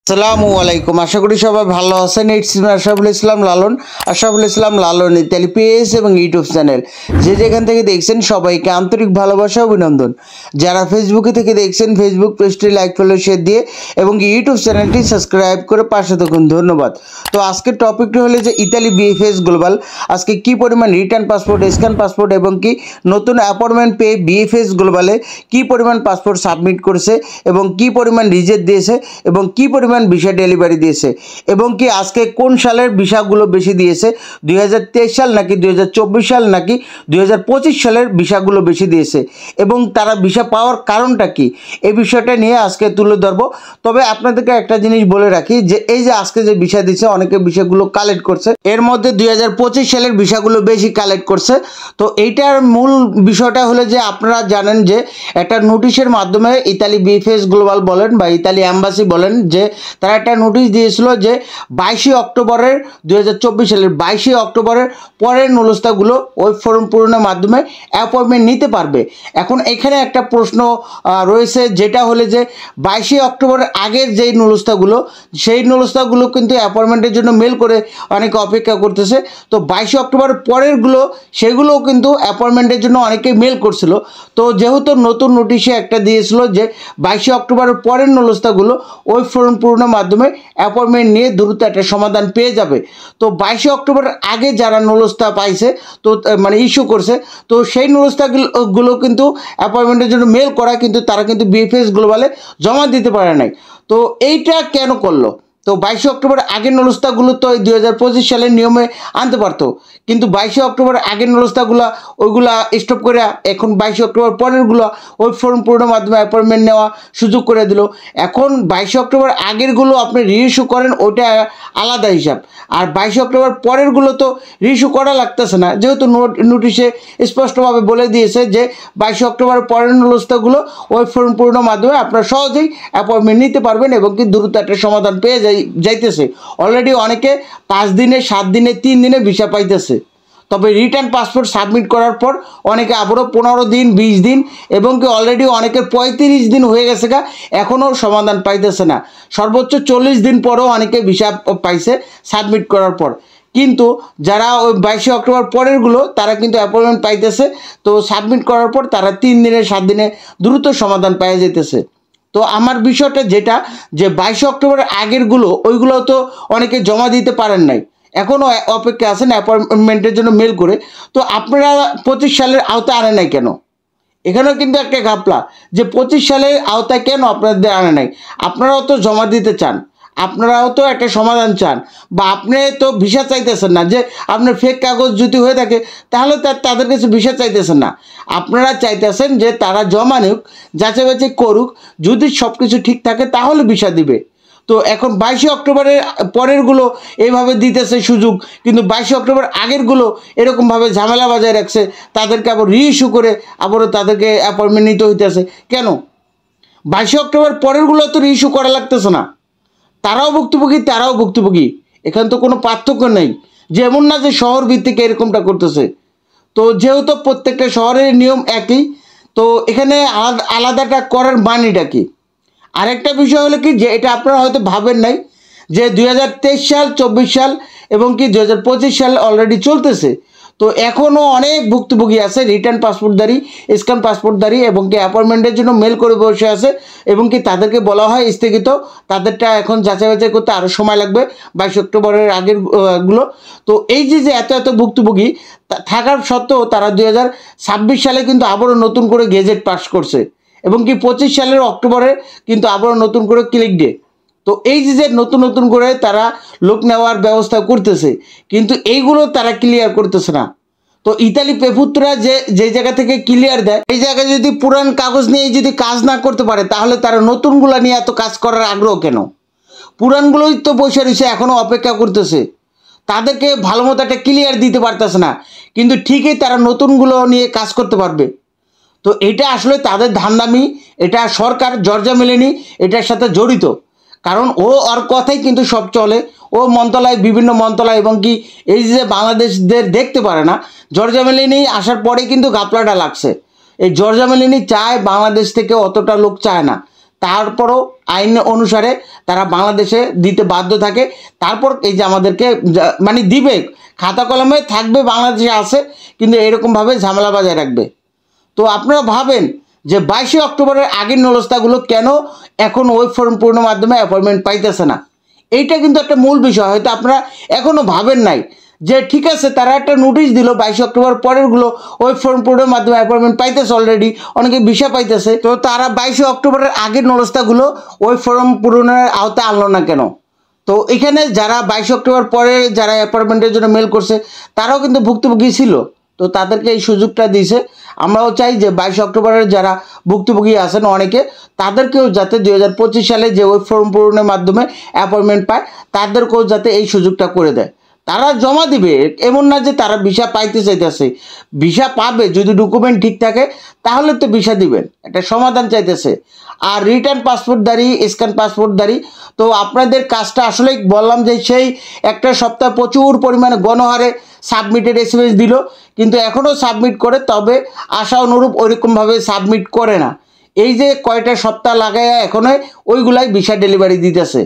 আসসালামু আলাইকুম। আশা করি সবাই ভালো আছেন। ইটস আশরাফুল ইসলাম লালন, আশরাফুল ইসলাম লালন ইত্যাদি পেজ এবং ইউটিউব চ্যানেল যে যেখান থেকে দেখছেন সবাইকে আন্তরিক ভালোবাসা অভিনন্দন। যারা ফেসবুকে থেকে দেখছেন ফেসবুক পেজটি লাইক ফলো শেয়ার দিয়ে এবং ইউটিউব চ্যানেলটি সাবস্ক্রাইব করে পাশে থাকুন, ধন্যবাদ। তো আজকের টপিকটি হলো যে ইতালি বিএফএস গ্লোবাল আজকে কি পরিমাণ রিটার্ন পাসপোর্ট, স্ক্যান পাসপোর্ট এবং কি নতুন অ্যাপয়েন্টমেন্ট পেয়ে বিএফএস গ্লোবালে কি পরিমাণ পাসপোর্ট সাবমিট করেছে এবং কি পরিমাণ রিজেক্ট দিয়েছে এবং কি পরিমাণ ভিসা ডেলিভারি দিয়েছে এবং কি আজকে কোন সালের ভিসাগুলো বেশি দিয়েছে, 2023 সাল নাকি 2024 সাল নাকি 2025 সালের ভিসাগুলো বেশি দিয়েছে এবং তারা ভিসা পাওয়ার কারণটা কি, এই বিষয়টা নিয়ে আজকে তুলে ধরবো। তবে আপনাদেরকে একটা জিনিস বলে রাখি যে এই যে আজকে যে ভিসা দিচ্ছে অনেকে ভিসাগুলো কালেক্ট করছে, এর মধ্যে 2025 সালের ভিসাগুলো বেশি কালেক্ট করছে। তো এইটার মূল বিষয়টা হলো যে আপনারা জানেন যে একটা নোটিশের মাধ্যমে ইতালি বিএফএস গ্লোবাল বলেন বা ইতালি অ্যাম্বাসি বলেন যে তারা একটা নোটিশ দিয়েছিল যে 22 অক্টোবরের 2024 সালের 22 অক্টোবরের পরের নুলস্তাগুলো ওই ফর্ম পূরণের মাধ্যমে অ্যাপয়েন্টমেন্ট নিতে পারবে। এখন এখানে একটা প্রশ্ন রয়েছে, যেটা হলে যে 22 অক্টোবরের আগের যেই নুলস্তাগুলো সেই নুলস্তাগুলো কিন্তু অ্যাপয়েন্টমেন্টের জন্য মেল করে অনেকে অপেক্ষা করতেছে। তো 22 অক্টোবরের পরেরগুলো সেগুলোও কিন্তু অ্যাপয়েন্টমেন্টের জন্য অনেকে মেল করছিল। তো যেহেতু নতুন নোটিশে একটা দিয়েছিল যে 22 অক্টোবরের পরের নুলস্তাগুলো ওই ফর্ম পূরণের মাধ্যমে অ্যাপয়েন্টমেন্ট নিয়ে দ্রুত একটা সমাধান পেয়ে যাবে। তো 22 অক্টোবরের আগে যারা নুলস্তা পাইছে তো মানে ইস্যু করছে, তো সেই নুলস্তাগুলো কিন্তু অ্যাপয়েন্টমেন্টের জন্য মেল করা, কিন্তু তারা কিন্তু বিএফএস গ্লোবালে জমা দিতে পারে নাই। তো এইটা কেন করলো? তো 22 অক্টোবর আগের নুলস্তাগুলো তো ওই 2025 সালের নিয়মে আনতে পারতো, কিন্তু 22 অক্টোবর আগের নুলস্তাগুলো ওইগুলা স্টপ করে এখন 22 অক্টোবর পরেরগুলো ওই ফর্ম পূরণের মাধ্যমে অ্যাপয়েন্টমেন্ট নেওয়া সুযোগ করে দিল। এখন 22 অক্টোবর আগেরগুলো আপনি রিইস্যু করেন, ওটা আলাদা হিসাব, আর 22 অক্টোবর পরেরগুলো তো রিইস্যু করা লাগতেছে না, যেহেতু নোটিশে স্পষ্টভাবে বলে দিয়েছে যে 22 অক্টোবর পরের নুলস্তাগুলো ওই ফর্ম পূরণের মাধ্যমে আপনারা সহজেই অ্যাপয়েন্টমেন্ট নিতে পারবেন এবং কি দ্রুত একটা সমাধান পেয়ে যাইতেছে। অলরেডি অনেকে 5 দিনে, 7 দিনে, 3 দিনে ভিসা পাইতেছে। তবে রিটার্ন পাসপোর্ট সাবমিট করার পর অনেকে আবারও 15 দিন, 20 দিন এবং কি অলরেডি অনেকের 35 দিন হয়ে গেছে গা, এখনও সমাধান পাইতেছে না। সর্বোচ্চ 40 দিন পরেও অনেকে ভিসা পাইছে সাবমিট করার পর। কিন্তু যারা ওই 22 অক্টোবর পরেরগুলো তারা কিন্তু অ্যাপয়েন্টমেন্ট পাইতেছে, তো সাবমিট করার পর তারা 3 দিনে, 7 দিনে দ্রুত সমাধান পাওয়া যেতেছে। তো আমার বিষয়টা যেটা যে 22 অক্টোবরের আগেরগুলো ওইগুলো তো অনেকে জমা দিতে পারেন নাই, এখনও অপেক্ষা আছেন অ্যাপয়েন্টমেন্টের জন্য মেল করে। তো আপনারা 25 সালের আওতায় আনে নাই কেন? এখানেও কিন্তু একটা ঘাপলা যে 25 সালের আওতায় কেন আপনাদের আনে নাই। আপনারাও তো জমা দিতে চান, আপনারাও তো একটা সমাধান চান, বা আপনি তো ভিসা চাইতেছেন না, যে আপনার ফেক কাগজ যদি হয়ে থাকে তাহলে তাদের কাছে ভিসা চাইতেছেন না, আপনারা চাইতেছেন যে তারা জমা নিক, যাচাই বাছাই করুক, যদি সব কিছু ঠিক থাকে তাহলে ভিসা দিবে। তো এখন 22 অক্টোবরের পরেরগুলো এইভাবে দিতেছে সুযোগ, কিন্তু 22 অক্টোবর আগেরগুলো এরকমভাবে ঝামেলা বাজায় রাখছে, তাদেরকে আবার রিইস্যু করে আবারও তাদেরকে অ্যাপয়েন্টমেন্ট নিতে হইতেছে কেন? 22 অক্টোবর পরেরগুলো তো রিইস্যু করা লাগতেছে না, তারাও ভুক্তভোগী, তারাও ভুক্তভোগী, এখানে তো কোনো পার্থক্য নেই। যেমন না যে শহর ভিত্তিক এরকমটা করতেছে। তো যেহেতু প্রত্যেকটা শহরের নিয়ম একই, তো এখানে আলাদাটা করার মানেটা কি? আরেকটা বিষয় হলো কি, যে এটা আপনারা হয়তো ভাবেন নাই যে 2023 সাল, 24 সাল এবং কি 2025 সাল অলরেডি চলতেছে। তো এখনও অনেক ভুক্তভোগী আছে রিটার্ন পাসপোর্টধারী, স্ক্যান পাসপোর্টধারী এবং কি অ্যাপয়েন্টমেন্টের জন্য মেল করে বসে আছে এবং কি তাদেরকে বলা হয় স্থগিত, তাদেরটা এখন যাচাই বাছাই করতে আরও সময় লাগবে 22 অক্টোবরের আগের গুলো। তো এই যে এত এত ভুক্তভোগী থাকার সত্ত্বেও তারা 2026 সালে কিন্তু আবারও নতুন করে গেজেট পাস করছে এবং কি 25 সালের অক্টোবরে কিন্তু আবারও নতুন করে ক্লিক ডে। তো এই যে নতুন নতুন করে তারা লোক নেওয়ার ব্যবস্থা করতেছে, কিন্তু এইগুলো তারা ক্লিয়ার করতেছে না। তো ইতালি পেপুত্রা যে জায়গা থেকে ক্লিয়ার দেয়, এই জায়গায় যদি পুরান কাগজ নিয়ে যদি কাজ না করতে পারে তাহলে তারা নতুনগুলো নিয়ে এত কাজ করার আগ্রহ কেন? পুরানগুলোই তো বসে রয়েছে, এখনও অপেক্ষা করতেছে, তাদেরকে ভালো মতো একটা ক্লিয়ার দিতে পারতেছে না, কিন্তু ঠিকই তারা নতুনগুলো নিয়ে কাজ করতে পারবে। তো এটা আসলে তাদের ধান্দামি, এটা সরকার জর্জা মেলেনি এটার সাথে জড়িত, কারণ ওর কথাই কিন্তু সব চলে। ও মন্ত্রণালয়, বিভিন্ন মন্ত্রণালয় এবং কি এই যে বাংলাদেশদের দেখতে পারে না, জর্জা মেলেনি আসার পরে কিন্তু ঘাপলাটা লাগছে। এই জর্জা মেলেনি চায় বাংলাদেশ থেকে অতটা লোক চায় না, তারপরও আইন অনুসারে তারা বাংলাদেশে দিতে বাধ্য থাকে। তারপর এই যে আমাদেরকে মানে দিবে, খাতা কলমে থাকবে বাংলাদেশে আছে, কিন্তু এরকমভাবে ঝামেলা বাজায় রাখবে। তো আপনারা ভাবেন যে 22 অক্টোবরের আগের নলস্তাগুলো কেন এখন ওয়েব ফর্ম পূর্ণ মাধ্যমে অ্যাপয়েন্টমেন্ট পাইতেছে না? এইটা কিন্তু একটা মূল বিষয়। হয়তো আপনারা এখনও ভাবেন নাই যে ঠিক আছে তারা একটা নোটিশ দিল 22 অক্টোবর পরেরগুলো ওয়েব ফর্ম পূরণের মাধ্যমে অ্যাপয়েন্টমেন্ট পাইতেছে, অলরেডি অনেকে ভিসা পাইতেছে, তো তারা 22 অক্টোবরের আগের নলস্তাগুলো ওয়েব ফর্ম পূরণের আওতায় আনলো না কেন? তো এখানে যারা 22 অক্টোবর পরে যারা অ্যাপয়েন্টমেন্টের জন্য মেল করছে তারাও কিন্তু ভুক্তভোগী ছিল, তো তাদেরকে এই সুযোগটা দিয়েছে। আমরাও চাই যে 22 অক্টোবরের যারা ভুক্তভোগী আছেন অনেকে, তাদেরকেও যাতে 2025 সালে যে ওয়েব ফর্ম পূরণের মাধ্যমে অ্যাপয়েন্টমেন্ট পায় তাদেরকেও যাতে এই সুযোগটা করে দেয়। তারা জমা দিবে, এমন না যে তারা ভিসা পাইতে চাইতেছে, ভিসা পাবে যদি ডকুমেন্ট ঠিক থাকে, তাহলে তো ভিসা দিবেন, একটা সমাধান চাইতেছে। আর রিটার্ন পাসপোর্টধারী, স্ক্যান পাসপোর্টধারী, তো আপনাদের কাজটা আসলেই বললাম যে সেই একটা সপ্তাহ প্রচুর পরিমাণে গণহারে সাবমিটেড এসএমএস দিল, কিন্তু এখনও সাবমিট করে, তবে আশা অনুরূপ ওইরকমভাবে সাবমিট করে না। এই যে কয়টা সপ্তাহ লাগায় এখনও ওইগুলাই ভিসা ডেলিভারি দিতেছে,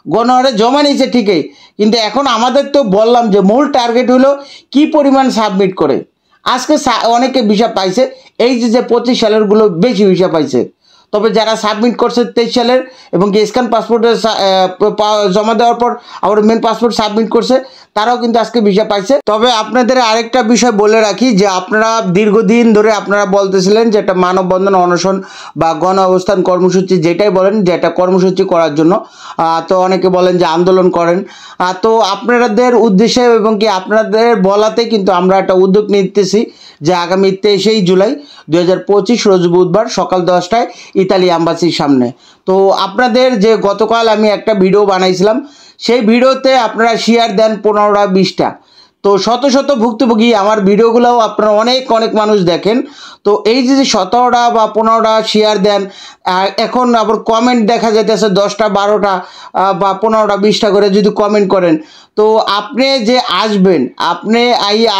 গণহারে জমা নিয়েছে ঠিকই, কিন্তু এখন আমাদের তো বললাম যে মূল টার্গেট হলো কি পরিমাণ সাবমিট করে। আজকে অনেকে ভিসা পাইছে, এই যে 25 সালেরগুলো বেশি ভিসা পাইছে, তবে যারা সাবমিট করছে 23 সালের এবং কি স্ক্যান পাসপোর্টে জমা দেওয়ার পর আবার মেন পাসপোর্ট সাবমিট করছে, তারাও কিন্তু আজকে ভিসা পাইছে। তবে আপনাদের আরেকটা বিষয় বলে রাখি যে আপনারা দীর্ঘদিন ধরে আপনারা বলতেছিলেন যে একটা মানববন্ধন, অনশন বা গণ অবস্থান কর্মসূচি যেটাই বলেন, যে একটা কর্মসূচি করার জন্য, তো অনেকে বলেন যে আন্দোলন করেন। তো আপনাদের উদ্দেশ্যে এবং কি আপনাদের বলাতে কিন্তু আমরা একটা উদ্যোগ নিতেছি যে আগামী 23 জুলাই 2025 রোজ বুধবার সকাল 10টায় ইতালি অ্যাম্বাসির সামনে। তো আপনাদের যে গতকাল আমি একটা ভিডিও বানাইছিলাম, সেই ভিডিওতে আপনারা শেয়ার দেন 15টা 20টা, তো শত শত ভুক্তভোগী আমার ভিডিওগুলোও আপনারা অনেক অনেক মানুষ দেখেন। তো এই যে 17টা বা 15টা শেয়ার দেন, এখন আবার কমেন্ট দেখা যাইতেছে 10টা 12টা বা 15টা 20টা করে যদি কমেন্ট করেন, তো আপনি যে আসবেন, আপনি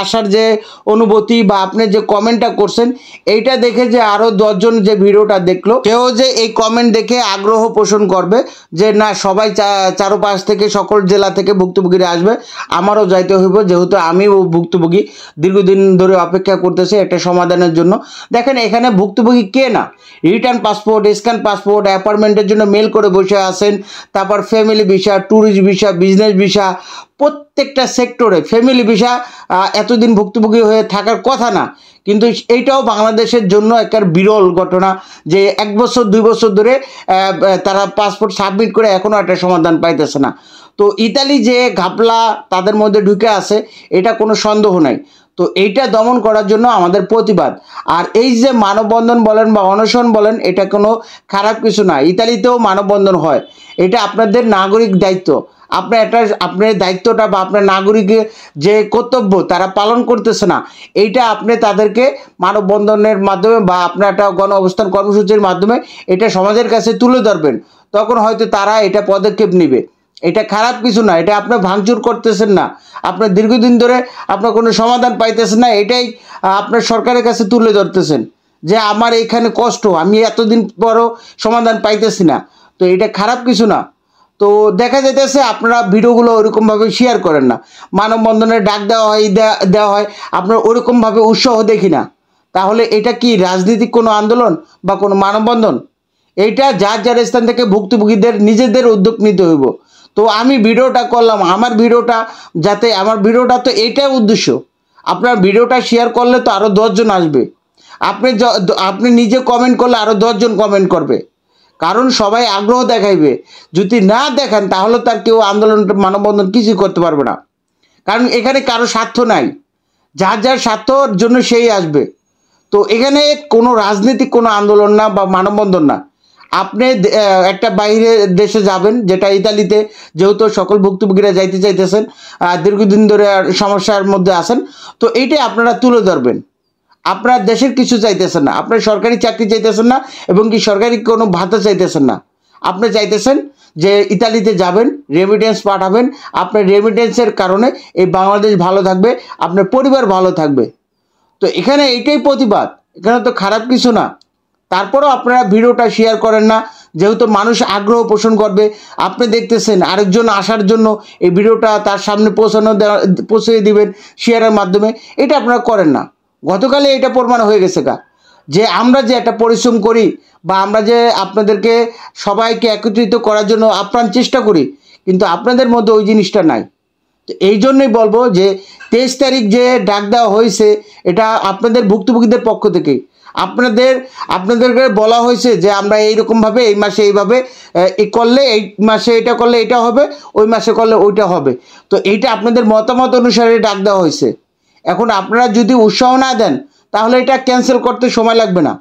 আসার যে অনুভূতি বা আপনি যে কমেন্টটা করছেন, এইটা দেখে যে আরও 10 জন যে ভিডিওটা দেখলো, কেউ যে এই কমেন্ট দেখে আগ্রহ পোষণ করবে যে না সবাই চারপাশ থেকে সকল জেলা থেকে ভুক্তভোগীরা আসবে, আমারও যাইতে হইব, যেহেতু আমিও ভুক্তভোগী, দীর্ঘদিন ধরে অপেক্ষা করতেছি একটা সমাধানের জন্য। দেখেন এখানে ভুক্তভোগী কে না, রিটার্ন পাসপোর্ট, স্ক্যান পাসপোর্ট, অ্যাপয়েন্টমেন্টের জন্য মেল করে বসে আছেন, তারপর family visa, tourist visa, business visa, প্রত্যেকটা সেক্টরে ফ্যামিলি ভিসা এতদিন ভুক্তভোগী হয়ে থাকার কথা না, কিন্তু এইটাও বাংলাদেশের জন্য একটা বিরল ঘটনা যে 1 বছর 2 বছর ধরে তারা পাসপোর্ট সাবমিট করে এখনও একটা সমাধান পাইতেছে না। তো ইতালি যে ঘাপলা তাদের মধ্যে ঢুকে আছে, এটা কোনো সন্দেহ নাই। তো এইটা দমন করার জন্য আমাদের প্রতিবাদ। আর এই যে মানববন্ধন বলেন বা অনশন বলেন, এটা কোনো খারাপ কিছু না, ইতালিতেও মানববন্ধন হয়, এটা আপনাদের নাগরিক দায়িত্ব। আপনার দায়িত্বটা বা আপনার নাগরিকের যে কর্তব্য তারা পালন করতেছে না, এইটা আপনি তাদেরকে মানববন্ধনের মাধ্যমে বা আপনার একটা গণ অবস্থান কর্মসূচির মাধ্যমে এটা সমাজের কাছে তুলে ধরবেন, তখন হয়তো তারা এটা পদক্ষেপ নেবে। এটা খারাপ কিছু না, এটা আপনি ভাঙচুর করতেছেন না, আপনার দীর্ঘদিন ধরে আপনার কোনো সমাধান পাইতেছেন না, এটাই আপনার সরকারের কাছে তুলে ধরতেছেন যে আমার এইখানে কষ্ট, আমি এতদিন পরও সমাধান পাইতেছি না। তো এটা খারাপ কিছু না। তো দেখা যাইতেছে আপনারা ভিডিওগুলো ওরকমভাবে শেয়ার করেন না, মানববন্ধনের ডাক দেওয়া হয় আপনারা ওরকমভাবে উৎসাহ দেখি না, তাহলে এটা কি রাজনৈতিক কোনো আন্দোলন বা কোনো মানববন্ধন? এইটা যার যার স্থান থেকে ভুক্তভোগীদের নিজেদের উদ্যোগ নিতে হইব। তো আমি ভিডিওটা করলাম, আমার ভিডিওটা তো এইটাই উদ্দেশ্য, আপনার ভিডিওটা শেয়ার করলে তো আরও 10 জন আসবে, আপনি নিজে কমেন্ট করলে আরও 10 জন কমেন্ট করবে, কারণ সবাই আগ্রহ দেখাইবে। যদি না দেখান তাহলে তার কেউ আন্দোলন মানববন্ধন কিছুই করতে পারবে না, কারণ এখানে কারো স্বার্থ নাই, যার যার স্বার্থর জন্য সেই আসবে। তো এখানে কোনো রাজনৈতিক কোনো আন্দোলন না বা মানববন্ধন না। আপনি একটা বাইরে দেশে যাবেন, যেটা ইতালিতে, যেহেতু সকল ভুক্তভোগীরা যাইতে চাইতেছেন, দীর্ঘদিন ধরে সমস্যার মধ্যে আছেন, তো এইটাই আপনারা তুলে ধরবেন। আপনার দেশের কিছু চাইতেছেন না, আপনার সরকারি চাকরি চাইতেছেন না এবং কি সরকারি কোনো ভাতা চাইতেছেন না, আপনি চাইতেছেন যে ইতালিতে যাবেন, রেমিটেন্স পাঠাবেন, আপনার রেমিটেন্সের কারণে এই বাংলাদেশ ভালো থাকবে, আপনার পরিবার ভালো থাকবে। তো এখানে এইটাই প্রতিবাদ, এখানে তো খারাপ কিছু না। তারপরও আপনারা ভিডিওটা শেয়ার করেন না, যেহেতু মানুষ আগ্রহ পোষণ করবে, আপনি দেখতেছেন আরেকজন আসার জন্য এই ভিডিওটা তার সামনে পৌঁছে দিবেন শেয়ারের মাধ্যমে, এটা আপনারা করেন না। গতকালে এটা প্রমাণ হয়ে গেছে যে আমরা যে একটা পরিশ্রম করি বা আমরা যে আপনাদেরকে সবাইকে একত্রিত করার জন্য আপ্রাণ চেষ্টা করি, কিন্তু আপনাদের মধ্যে ওই জিনিসটা নাই। তো এই জন্যই বলবো যে 23 তারিখ যে ডাক দেওয়া হয়েছে এটা আপনাদের ভুক্তভোগীদের পক্ষ থেকে আপনাদেরকে বলা হয়েছে যে আমরা এইরকমভাবে এই মাসে এইভাবে করলে, এই মাসে এটা করলে এটা হবে, ওই মাসে করলে ওইটা হবে। তো এইটা আপনাদের মতামত অনুসারে ডাক দেওয়া হয়েছে। এখন আপনারা যদি উৎসাহ না দেন তাহলে এটা ক্যান্সেল করতে সময় লাগবে না।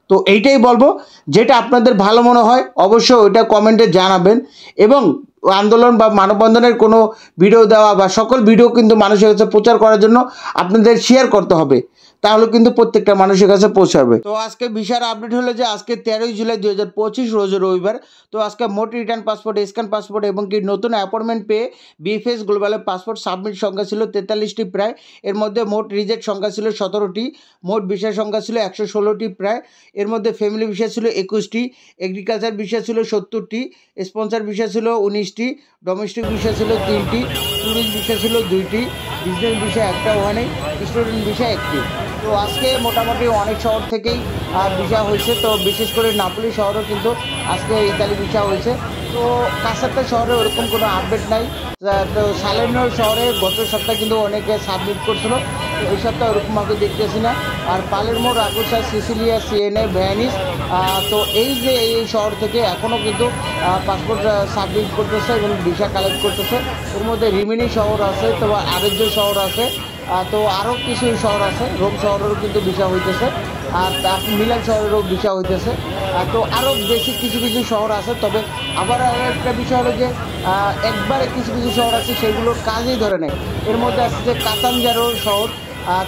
তো এইটাই বলবো, যেটা আপনাদের ভালো মনে হয় অবশ্যই ওইটা কমেন্টে জানাবেন। এবং আন্দোলন বা মানববন্ধনের কোনো ভিডিও দেওয়া বা সকল ভিডিও কিন্তু মানুষের কাছে প্রচার করার জন্য আপনাদের শেয়ার করতে হবে, তাহলে কিন্তু প্রত্যেকটা মানুষের কাছে পৌঁছাবে। তো আজকে বিশাল আপডেট হলো যে আজকে 13 জুলাই 2025 রোজ রবিবার। তো আজকে মোট রিটার্ন পাসপোর্ট, স্ক্যান পাসপোর্ট এবং কি নতুন অ্যাপয়েন্টমেন্ট পেয়ে বিএফএস গ্লোবালের পাসপোর্ট সাবমিট সংখ্যা ছিল 43টি প্রায়। এর মধ্যে মোট রিজেক্ট সংখ্যা ছিল 17টি, মোট ভিসা সংখ্যা ছিল 116টি প্রায়। এর মধ্যে ফ্যামিলি ভিসা ছিল 21টি, এগ্রিকালচার ভিসা ছিল 70টি, স্পন্সর ভিসা ছিল 19টি, ডোমেস্টিক ভিসা ছিল 3টি, ট্যুরিস্ট ভিসা ছিল 2টি, বিজনেস ভিসা একটা ওখানে, স্টুডেন্ট ভিসা 1টি। তো আজকে মোটামুটি অনেক শহর থেকেই ভিসা হয়েছে। তো বিশেষ করে নাপোলি শহরেও কিন্তু আজকে ইতালি ভিসা হয়েছে। তো কাসারটা শহরে ওরকম কোনো আপডেট নাই। তো সালেনো শহরে গত সপ্তাহে কিন্তু অনেকে সাবমিট করছিল, তো এই সপ্তাহে ওরকমভাবে দেখতেছি না। আর Palermo, Ragusa, Sicilia, Siena, Venice, তো এই যে এই শহর থেকে এখনও কিন্তু পাসপোর্ট সাবমিট করতেছে এবং ভিসা কালেক্ট করতেছে। এর মধ্যে রিমিনি শহর আছে, তো আরেকজ শহর আছে, তো আরও কিছু শহর আছে, রোম শহরেরও কিন্তু ভিসা হইতেছে, আর মিলান শহরেরও ভিসা হইতেছে। তো আরও বেশি কিছু কিছু শহর আছে। তবে আবার একটা বিষয় হলো যে একবারে কিছু কিছু শহর আছে সেগুলোর কাজই ধরে নেয়। এর মধ্যে আছে যে কাতাঞ্জারো শহর,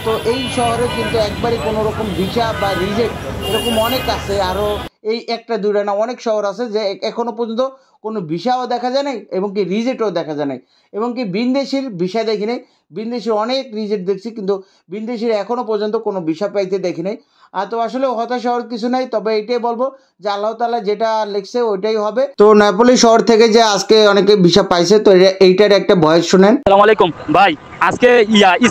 তো এই শহরে কিন্তু একবারে কোনো রকম ভিসা বা রিজেক্ট এরকম অনেক আছে। আরও এই একটা দুইটা না, অনেক শহর আছে যে এখনও পর্যন্ত কোনো ভিসাও দেখা যায় নাই এবং কি রিজেক্টও দেখা যায় নাই, এবং কি বিনদেশির ভিসা দেখি নাই। বিনদেশির অনেক রিজেক্ট দেখছি, কিন্তু বিনদেশির এখনও পর্যন্ত কোনো ভিসা পাইতে দেখি নাই। তো আসলে হতাশ হওয়ার কিছু নাই। তবে এইটাই বলবো যে আল্লাহ তাআলা যেটা লিখছে ওইটাই হবে। তো নাপোলি শহর থেকে যে আজকে অনেকে ভিসা পাইছে, তো এইটার একটা ভয়েস শুনেন। আসসালামু আলাইকুম ভাই, আজকে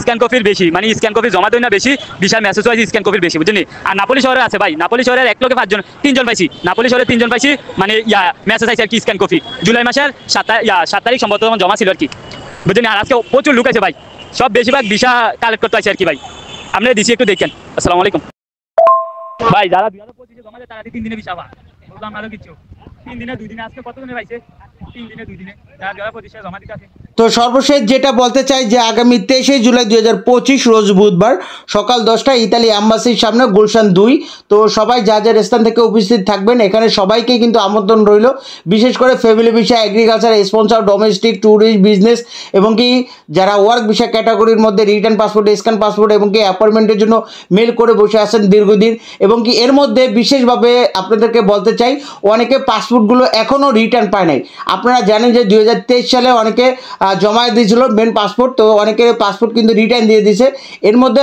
স্ক্যান কপির বেশি, মানে স্ক্যান কপি জমা দেয় না বেশি, বিশাল মেসেজ ওয়াইজ স্ক্যান কপির বেশি, বুঝলি। আর নাপোলি শহরে আছে ভাই, নাপোলি শহরের 1 লোকে 5 জন, 3 জন পাইছি, নাপোলি শহরে 3 জন পাইছি, মানে মেসেজ আছে আর কি স্ক্যান কপি। জুলাই মাসের 7 তারিখ সম্ভবত জমা ছিল আর কি, বুঝলি। আর আজকে প্রচুর লোক আছে ভাই, সব বেশিরভাগ ভিসা কালেক্ট করতে আছে আর কি ভাই। আপনারা দিচ্ছি একটু দেখেন। আসসালামু আলাইকুম ভাই, যারা 2025 জমা দেয় তারা 3 দিনে ভিসা পায়, বললাম আরো কিছু 3 দিনে 2 দিনে, আজকে কতজনে পাইছে 3 দিনে 2 দিনে, যারা 2025 জমা দিতে আছে। তো সর্বশেষ যেটা বলতে চাই যে আগামী 23 জুলাই 2025 রোজ বুধবার সকাল 10টায় ইতালি অ্যাম্বাসির সামনে গুলশান 2। তো সবাই যার স্থান থেকে উপস্থিত থাকবেন। এখানে সবাইকে কিন্তু আমন্ত্রণ রইল, বিশেষ করে family visa, agriculture, sponsor, domestic, tourist, business এবং কি যারা ওয়ার্ক ভিসা ক্যাটাগরির মধ্যে রিটার্ন পাসপোর্ট, স্ক্যান পাসপোর্ট এবং কি অ্যাপয়েন্টমেন্টের জন্য মেল করে বসে আছেন দীর্ঘদিন। এবং কি এর মধ্যে বিশেষভাবে আপনাদেরকে বলতে চাই, অনেকে পাসপোর্টগুলো এখনও রিটার্ন পায় নাই। আপনারা জানেন যে 2023 সালে অনেকে জমা দিয়েছিল মেন পাসপোর্ট, তো অনেকের পাসপোর্ট কিন্তু রিটার্ন দিয়ে দিয়েছে। এর মধ্যে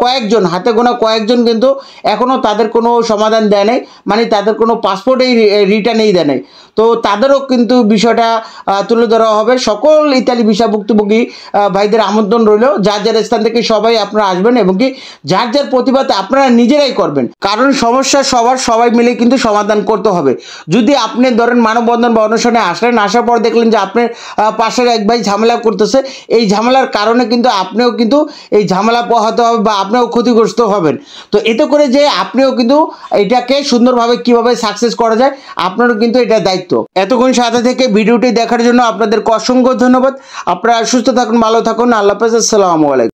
কয়েকজন, হাতে গোনা কয়েকজন কিন্তু এখনও তাদের কোনো সমাধান দেয় নাই, মানে তাদের কোনো পাসপোর্টেই রিটার্নেই দেয় নাই। তো তাদেরও কিন্তু বিষয়টা তুলে ধরা হবে। সকল ইতালি ভিসা ভুক্তভোগী ভাইদের আমন্ত্রণ রইল, যার স্থান থেকে সবাই আপনারা আসবেন এবং কি যার প্রতিবাদ আপনারা নিজেরাই করবেন, কারণ সমস্যা সবাই মিলে কিন্তু সমাধান করতে হবে। যদি আপনি ধরেন মানববন্ধন বা অনশনে আসলেন, আসার পর দেখলেন যে আপনার পাশের এক ভাই ঝামেলা করতেছে, এই ঝামেলার কারণে কিন্তু আপনিও কিন্তু এই ঝামেলা পোহাতে হবে বা আপনিও ক্ষতিগ্রস্ত হবেন। তো এতে করে যে আপনিও কিন্তু এটাকে সুন্দরভাবে কিভাবে সাকসেস করা যায় আপনারও কিন্তু এটা দায়িত্ব। এতক্ষণ সাথে থেকে ভিডিওটি দেখার জন্য আপনাদেরকে অসংখ্য ধন্যবাদ। আপনারা সুস্থ থাকুন, ভালো থাকুন, আল্লাহ হাফেজ, আসসালামু আলাইকুম।